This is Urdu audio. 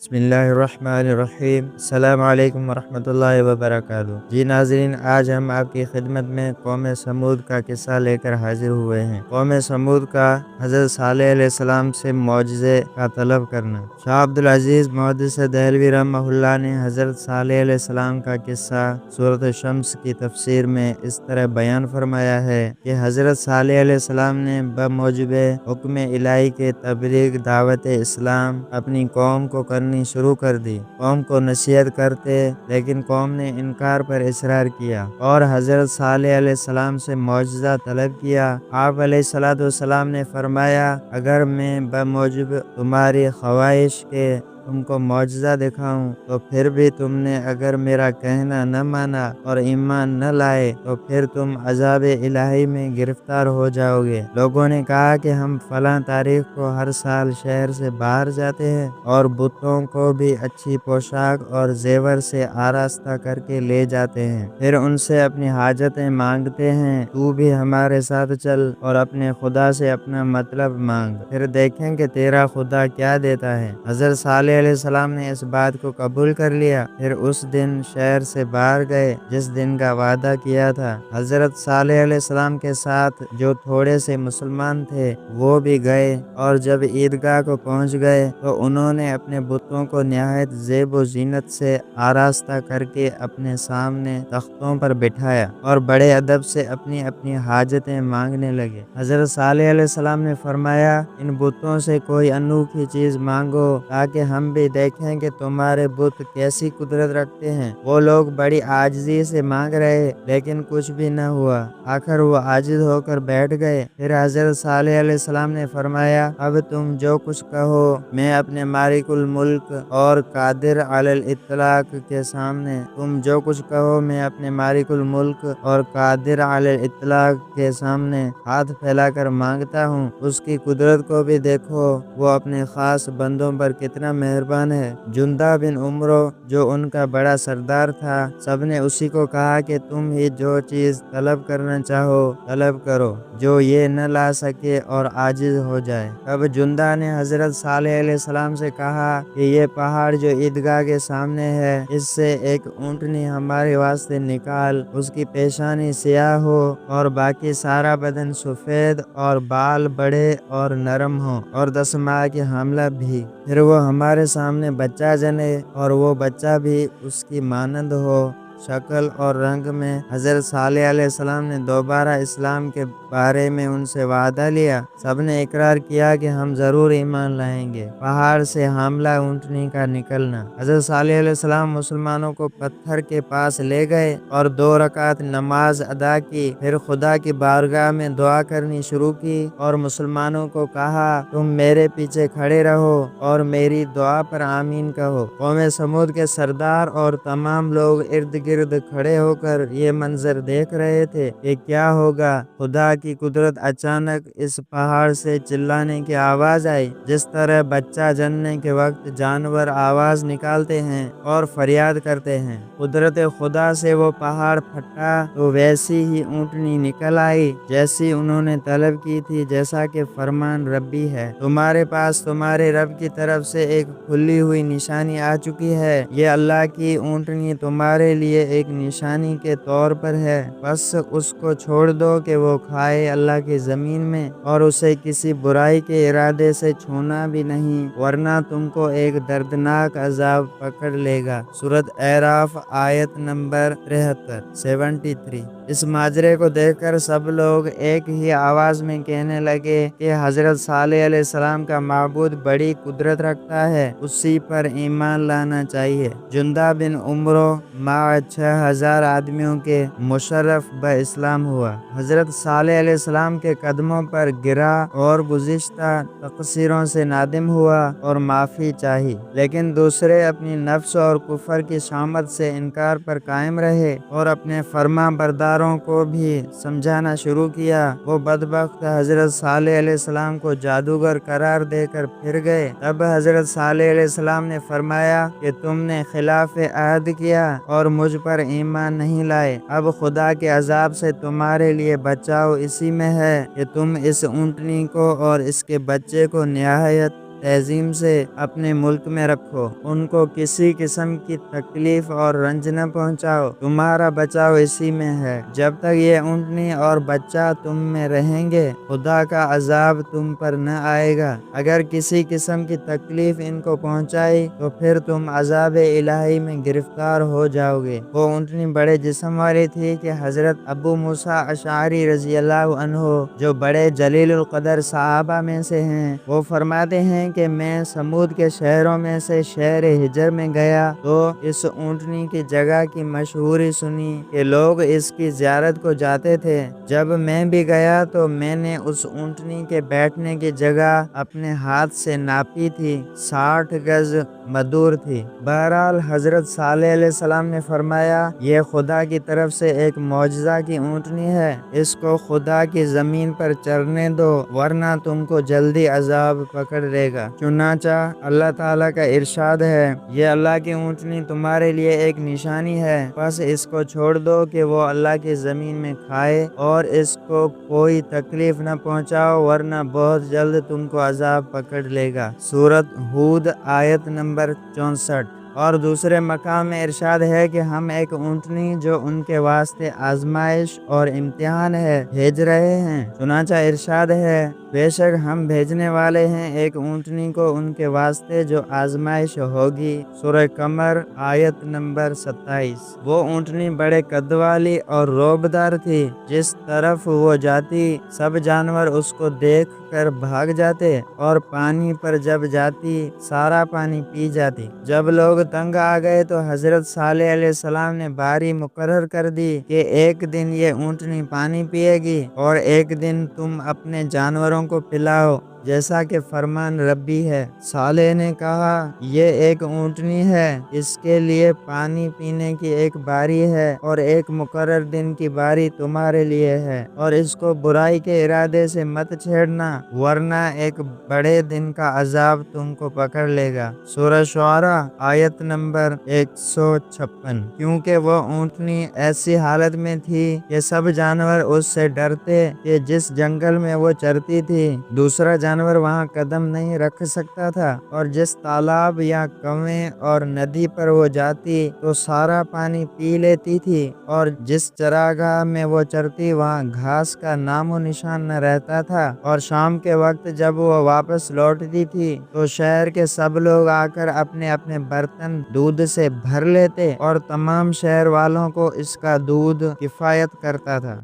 بسم اللہ الرحمن الرحیم۔ السلام علیکم ورحمۃ اللہ وبرکاتہ۔ جی ناظرین، آج ہم آپ کی خدمت میں قوم سمود کا قصہ لے کر حاضر ہوئے ہیں۔ قوم سمود کا حضرت صالح علیہ السلام سے معجزے کا طلب کرنا۔ شاہ عبدالعزیز محدث دہلوی رحمہ اللہ نے حضرت صالح علیہ السلام کا قصہ سورۃ شمس کی تفسیر میں اس طرح بیان فرمایا ہے کہ حضرت صالح علیہ السلام نے بموجب حکم الہی کے تبلیغ دعوت اسلام اپنی قوم کو کرنی شروع کر دی۔ قوم کو نصیحت کرتے لیکن قوم نے انکار پر اصرار کیا اور حضرت صالح علیہ السلام سے معجزہ طلب کیا۔ آپ علیہ السلام نے فرمایا، اگر میں بموجب تمہاری خواہش کے تم کو معجزہ دکھاؤں تو پھر بھی تم نے اگر میرا کہنا نہ مانا اور ایمان نہ لائے تو پھر تم عذاب الہی میں گرفتار ہو جاؤ گے۔ لوگوں نے کہا کہ ہم فلاں تاریخ کو ہر سال شہر سے باہر جاتے ہیں اور بتوں کو بھی اچھی پوشاک اور زیور سے آراستہ کر کے لے جاتے ہیں، پھر ان سے اپنی حاجتیں مانگتے ہیں۔ تو بھی ہمارے ساتھ چل اور اپنے خدا سے اپنا مطلب مانگ، پھر دیکھیں کہ تیرا خدا کیا دیتا ہے۔ حضرت صالح علیہ السلام نے اس بات کو قبول کر لیا، پھر اس دن شہر سے باہر گئے جس دن کا وعدہ کیا تھا۔ حضرت صالح علیہ السلام کے ساتھ جو تھوڑے سے مسلمان تھے وہ بھی گئے، اور جب عیدگاہ کو پہنچ گئے تو انہوں نے اپنے بتوں کو نہایت زیب و زینت سے آراستہ کر کے اپنے سامنے تختوں پر بٹھایا اور بڑے ادب سے اپنی اپنی حاجتیں مانگنے لگے۔ حضرت صالح علیہ السلام نے فرمایا، ان بتوں سے کوئی انوکھی چیز مانگو تاکہ ہم بھی دیکھیں کہ تمہارے بت کیسی قدرت رکھتے ہیں۔ وہ لوگ بڑی عاجزی سے مانگ رہے لیکن کچھ بھی نہ ہوا، آخر وہ عاجز ہو کر بیٹھ گئے۔ پھر حضرت صالح علیہ السلام نے فرمایا، اب تم جو کچھ کہو میں اپنے مالک الملک اور قادر علی الاطلاق کے سامنے تم جو کچھ کہو میں اپنے مالک الملک اور قادر علی الاطلاق کے سامنے ہاتھ پھیلا کر مانگتا ہوں۔ اس کی قدرت کو بھی دیکھو، وہ اپنے خاص بندوں پر کتنا مہربان ہے۔ جندہ بن عمرو جو ان کا بڑا سردار تھا، سب نے اسی کو کہا کہ تم ہی جو چیز طلب کرنا چاہو طلب کرو جو یہ نہ لا سکے اور عاجز ہو جائے۔ اب جندہ نے حضرت صالح علیہ السلام سے کہا کہ یہ پہاڑ جو عیدگاہ کے سامنے ہے، اس سے ایک اونٹنی ہمارے واسطے نکال، اس کی پیشانی سیاہ ہو اور باقی سارا بدن سفید اور بال بڑے اور نرم ہو اور 10 ماہ کی حاملہ بھی، پھر وہ ہمارے سامنے بچہ جنے اور وہ بچہ بھی اس کی مانند ہو شکل اور رنگ میں۔ حضرت صالح علیہ السلام نے دوبارہ اسلام کے بارے میں ان سے وعدہ لیا۔ سب نے اقرار کیا کہ ہم ضرور ایمان لائیں گے۔ پہاڑ سے حاملہ اونٹنی کا نکلنا۔ حضرت صالح علیہ السلام مسلمانوں کو پتھر کے پاس لے گئے اور 2 رکعت نماز ادا کی، پھر خدا کی بارگاہ میں دعا کرنی شروع کی اور مسلمانوں کو کہا، تم میرے پیچھے کھڑے رہو اور میری دعا پر آمین کہو۔ قوم سمود کے سردار اور تمام لوگ ارد گرد کھڑے ہو کر یہ منظر دیکھ رہے تھے کہ کیا ہوگا۔ خدا کی قدرت، اچانک اس پہاڑ سے چلانے کی آواز آئی، جس طرح بچہ جننے کے وقت جانور آواز نکالتے ہیں اور فریاد کرتے ہیں۔ قدرت خدا سے وہ پہاڑ پھٹا تو ویسی ہی اونٹنی نکل آئی جیسی انہوں نے طلب کی تھی، جیسا کہ فرمان ربی ہے۔ تمہارے پاس تمہارے رب کی طرف سے ایک کھلی ہوئی نشانی آ چکی ہے، یہ اللہ کی اونٹنی تمہارے لیے ایک نشانی کے طور پر ہے، بس اس کو چھوڑ دو کہ وہ کھائے اللہ کی زمین میں اور اسے کسی برائی کے ارادے سے چھونا بھی نہیں، ورنہ تم کو ایک دردناک عذاب پکڑ لے گا۔ سورۃ اعراف آیت نمبر 73۔ اس ماجرے کو دیکھ کر سب لوگ ایک ہی آواز میں کہنے لگے کہ حضرت صالح علیہ السلام کا معبود بڑی قدرت رکھتا ہے، اسی پر ایمان لانا چاہیے۔ جندہ بن عمرو مع 6000 آدمیوں کے مشرف اسلام ہوا۔ حضرت صالح علیہ السلام کے قدموں پر گرا اور گزشتہ تقصیروں سے نادم ہوا اور معافی چاہی، لیکن دوسرے اپنی نفس اور کفر کی شامت سے انکار پر قائم رہے اور اپنے فرما برداروں کو بھی سمجھانا شروع کیا۔ وہ بدبخت حضرت صالح علیہ السلام کو جادوگر قرار دے کر پھر گئے۔ تب حضرت صالح علیہ السلام نے فرمایا کہ تم نے خلاف عہد کیا اور مجھ پر ایمان نہیں لائے، اب خدا کے عذاب سے تمہارے لیے بچاؤ اسی میں ہے کہ تم اس اونٹنی کو اور اس کے بچے کو نہایت تہذیب سے اپنے ملک میں رکھو، ان کو کسی قسم کی تکلیف اور رنج نہ پہنچاؤ، تمہارا بچاؤ اسی میں ہے۔ جب تک یہ اونٹنی اور بچہ تم میں رہیں گے خدا کا عذاب تم پر نہ آئے گا۔ اگر کسی قسم کی تکلیف ان کو پہنچائی تو پھر تم عذاب الہی میں گرفتار ہو جاؤ گے۔ وہ اونٹنی بڑے جسم والی تھی کہ حضرت ابو موسیٰ اشعری رضی اللہ عنہ جو بڑے جلیل القدر صحابہ میں سے ہیں، وہ فرماتے ہیں کہ میں سمود کے شہروں میں سے شہر ہجر میں گیا تو اس اونٹنی کی جگہ کی مشہوری سنی کہ لوگ اس کی زیارت کو جاتے تھے۔ جب میں بھی گیا تو میں نے اس اونٹنی کے بیٹھنے کی جگہ اپنے ہاتھ سے ناپی تھی، 60 گز مدور تھی۔ بہرحال حضرت صالح علیہ السلام نے فرمایا، یہ خدا کی طرف سے ایک معجزہ کی اونٹنی ہے، اس کو خدا کی زمین پر چرنے دو ورنہ تم کو جلدی عذاب پکڑ لے گا۔ چنانچہ اللہ تعالیٰ کا ارشاد ہے، یہ اللہ کی اونٹنی تمہارے لیے ایک نشانی ہے، بس اس کو چھوڑ دو کہ وہ اللہ کی زمین میں کھائے اور اس کو کوئی تکلیف نہ پہنچاؤ ورنہ بہت جلد تم کو عذاب پکڑ لے گا۔ سورۃ ہود آیت نمبر 64۔ اور دوسرے مقام میں ارشاد ہے کہ ہم ایک اونٹنی جو ان کے واسطے آزمائش اور امتحان ہے بھیج رہے ہیں۔ چنانچہ ارشاد ہے، بے شک ہم بھیجنے والے ہیں ایک اونٹنی کو ان کے واسطے جو آزمائش ہوگی۔ سورہ قمر آیت نمبر 27۔ وہ اونٹنی بڑے قد والی اور روبدار تھی، جس طرف وہ جاتی سب جانور اس کو دیکھ کر بھاگ جاتے اور پانی پر جب جاتی سارا پانی پی جاتی۔ جب لوگ تنگ آ گئے تو حضرت صالح علیہ السلام نے باری مقرر کر دی کہ ایک دن یہ اونٹنی پانی پیے گی اور ایک دن تم اپنے جانوروں کو پلاؤ، جیسا کہ فرمان ربی ہے۔ صالح نے کہا، یہ ایک اونٹنی ہے، اس کے لیے پانی پینے کی ایک باری ہے اور ایک مقرر دن کی باری تمہارے لیے ہے، اور اس کو برائی کے ارادے سے مت چھیڑنا ورنہ ایک بڑے دن کا عذاب تم کو پکڑ لے گا۔ سورہ شعراء آیت نمبر 156۔ کیونکہ وہ اونٹنی ایسی حالت میں تھی کہ سب جانور اس سے ڈرتے کہ جس جنگل میں وہ چرتی تھی دوسرا جانور وہاں قدم نہیں رکھ سکتا تھا، اور جس تالاب یا کنویں اور ندی پر وہ جاتی تو سارا پانی پی لیتی تھی، اور جس چراگاہ میں وہ چرتی وہاں گھاس کا نام و نشان نہ رہتا تھا، اور شام کے وقت جب وہ واپس لوٹتی تھی تو شہر کے سب لوگ آ کر اپنے اپنے برتن دودھ سے بھر لیتے اور تمام شہر والوں کو اس کا دودھ کفایت کرتا تھا۔